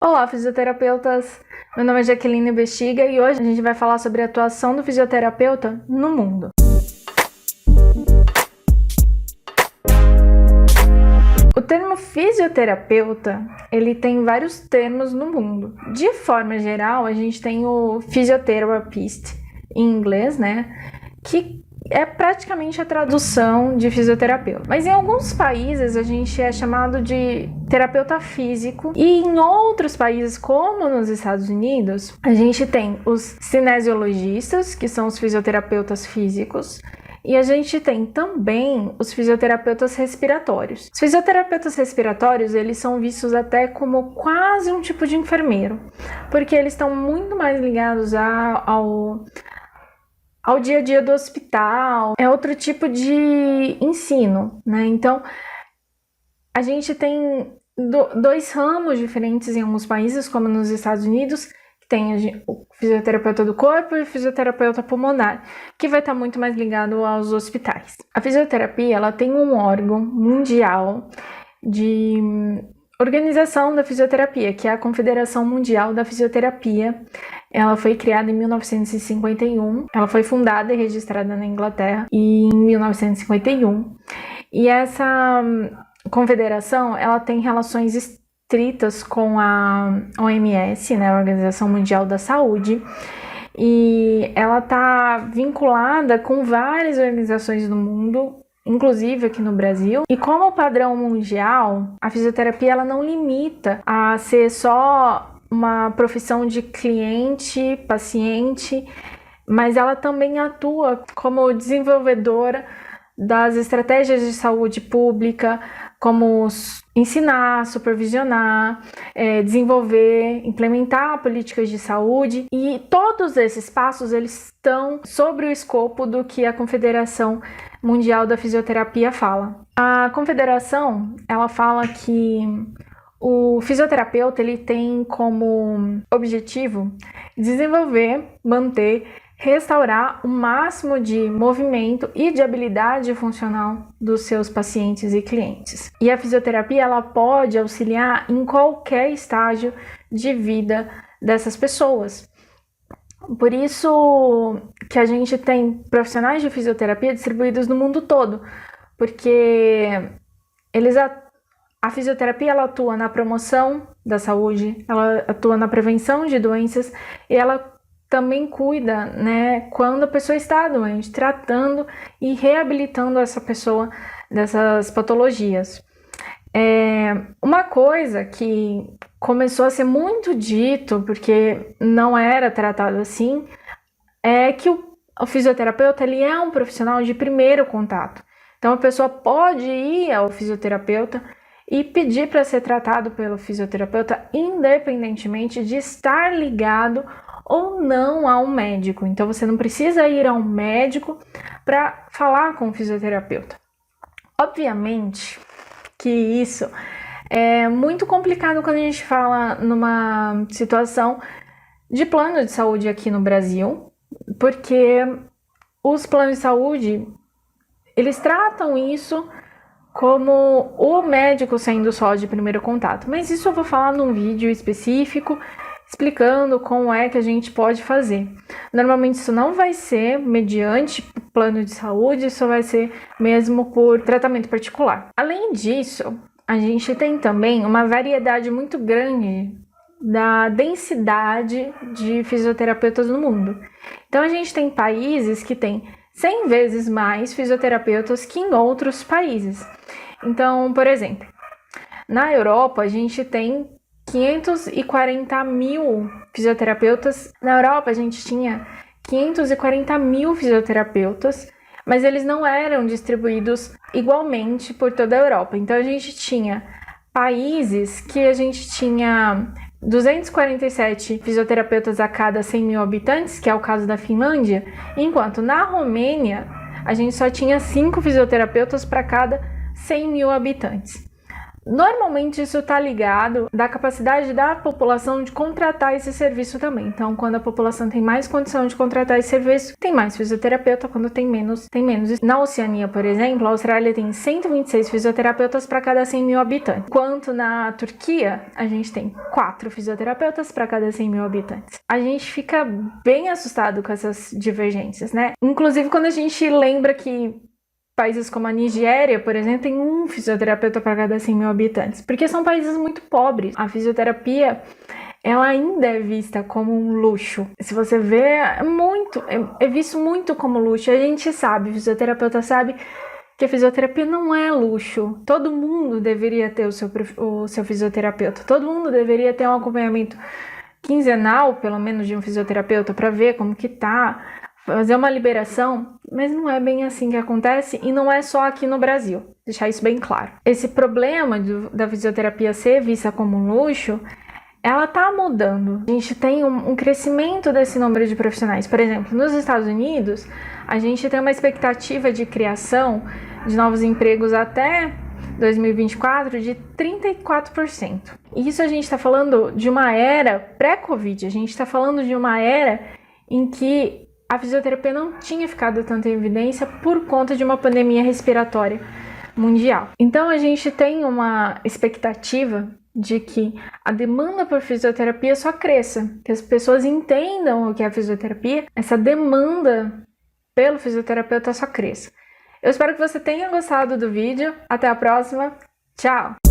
Olá, fisioterapeutas! Meu nome é Jaqueline Bexiga e hoje a gente vai falar sobre a atuação do fisioterapeuta no mundo. O termo fisioterapeuta, ele tem vários termos no mundo. De forma geral, a gente tem o physiotherapist em inglês, né? Que é praticamente a tradução de fisioterapeuta. Mas em alguns países a gente é chamado de terapeuta físico e em outros países, como nos Estados Unidos, a gente tem os cinesiologistas, que são os fisioterapeutas físicos, e a gente tem também os fisioterapeutas respiratórios. Os fisioterapeutas respiratórios, eles são vistos até como quase um tipo de enfermeiro, porque eles estão muito mais ligados ao dia a dia do hospital, é outro tipo de ensino, né? Então, a gente tem dois ramos diferentes em alguns países, como nos Estados Unidos, que tem o fisioterapeuta do corpo e o fisioterapeuta pulmonar, que vai estar muito mais ligado aos hospitais. A fisioterapia, ela tem um órgão mundial de organização da fisioterapia, que é a Confederação Mundial da Fisioterapia. Ela foi criada em 1951, ela foi fundada e registrada na Inglaterra em 1951. E essa confederação, ela tem relações estritas com a OMS, né, a Organização Mundial da Saúde, e ela está vinculada com várias organizações do mundo, inclusive aqui no Brasil. E como padrão mundial, a fisioterapia ela não limita a ser só uma profissão de cliente, paciente, mas ela também atua como desenvolvedora das estratégias de saúde pública, como ensinar, supervisionar, desenvolver, implementar políticas de saúde, e todos esses passos eles estão sobre o escopo do que a Confederação Mundial da Fisioterapia fala. A Confederação, ela fala que o fisioterapeuta ele tem como objetivo desenvolver, manter, restaurar o máximo de movimento e de habilidade funcional dos seus pacientes e clientes. E a fisioterapia ela pode auxiliar em qualquer estágio de vida dessas pessoas. Por isso que a gente tem profissionais de fisioterapia distribuídos no mundo todo, porque a fisioterapia ela atua na promoção da saúde, ela atua na prevenção de doenças e ela também cuida, né, quando a pessoa está doente, tratando e reabilitando essa pessoa dessas patologias. Uma coisa que começou a ser muito dito, porque não era tratado assim, é que o fisioterapeuta ele é um profissional de primeiro contato. Então a pessoa pode ir ao fisioterapeuta e pedir para ser tratado pelo fisioterapeuta, independentemente de estar ligado ou não a um médico. Então você não precisa ir a um médico para falar com o fisioterapeuta. Obviamente que isso é muito complicado quando a gente fala numa situação de plano de saúde aqui no Brasil, porque os planos de saúde, eles tratam isso como o médico sendo só de primeiro contato. Mas isso eu vou falar num vídeo específico, explicando como é que a gente pode fazer. Normalmente isso não vai ser mediante plano de saúde, isso vai ser mesmo por tratamento particular. Além disso, a gente tem também uma variedade muito grande da densidade de fisioterapeutas no mundo. Então a gente tem países que têm 100 vezes mais fisioterapeutas que em outros países. Então, por exemplo, na Europa a gente tem 540 mil fisioterapeutas. Na Europa a gente tinha 540 mil fisioterapeutas, mas eles não eram distribuídos igualmente por toda a Europa. Então a gente tinha países que a gente tinha 247 fisioterapeutas a cada 100 mil habitantes, que é o caso da Finlândia, enquanto na Romênia a gente só tinha 5 fisioterapeutas para cada 100 mil habitantes. Normalmente isso está ligado da capacidade da população de contratar esse serviço também. Então, quando a população tem mais condição de contratar esse serviço, tem mais fisioterapeuta, quando tem menos, tem menos. Na Oceania, por exemplo, a Austrália tem 126 fisioterapeutas para cada 100 mil habitantes. Enquanto na Turquia, a gente tem 4 fisioterapeutas para cada 100 mil habitantes. A gente fica bem assustado com essas divergências, né? Inclusive, quando a gente lembra que países como a Nigéria, por exemplo, tem um fisioterapeuta para cada 100 mil habitantes, porque são países muito pobres. A fisioterapia, ela ainda é vista como um luxo. Se você vê, é visto muito como luxo. A gente sabe, o fisioterapeuta sabe que a fisioterapia não é luxo. Todo mundo deveria ter o seu fisioterapeuta. Todo mundo deveria ter um acompanhamento quinzenal, pelo menos, de um fisioterapeuta para ver como que tá, fazer uma liberação, mas não é bem assim que acontece e não é só aqui no Brasil, deixar isso bem claro. Esse problema da fisioterapia ser vista como um luxo, ela tá mudando. A gente tem um crescimento desse número de profissionais. Por exemplo, nos Estados Unidos, a gente tem uma expectativa de criação de novos empregos até 2024 de 34%. E isso a gente está falando de uma era pré-Covid, a gente está falando de uma era em que a fisioterapia não tinha ficado tanto em evidência por conta de uma pandemia respiratória mundial. Então a gente tem uma expectativa de que a demanda por fisioterapia só cresça, que as pessoas entendam o que é a fisioterapia, essa demanda pelo fisioterapeuta só cresça. Eu espero que você tenha gostado do vídeo. Até a próxima. Tchau!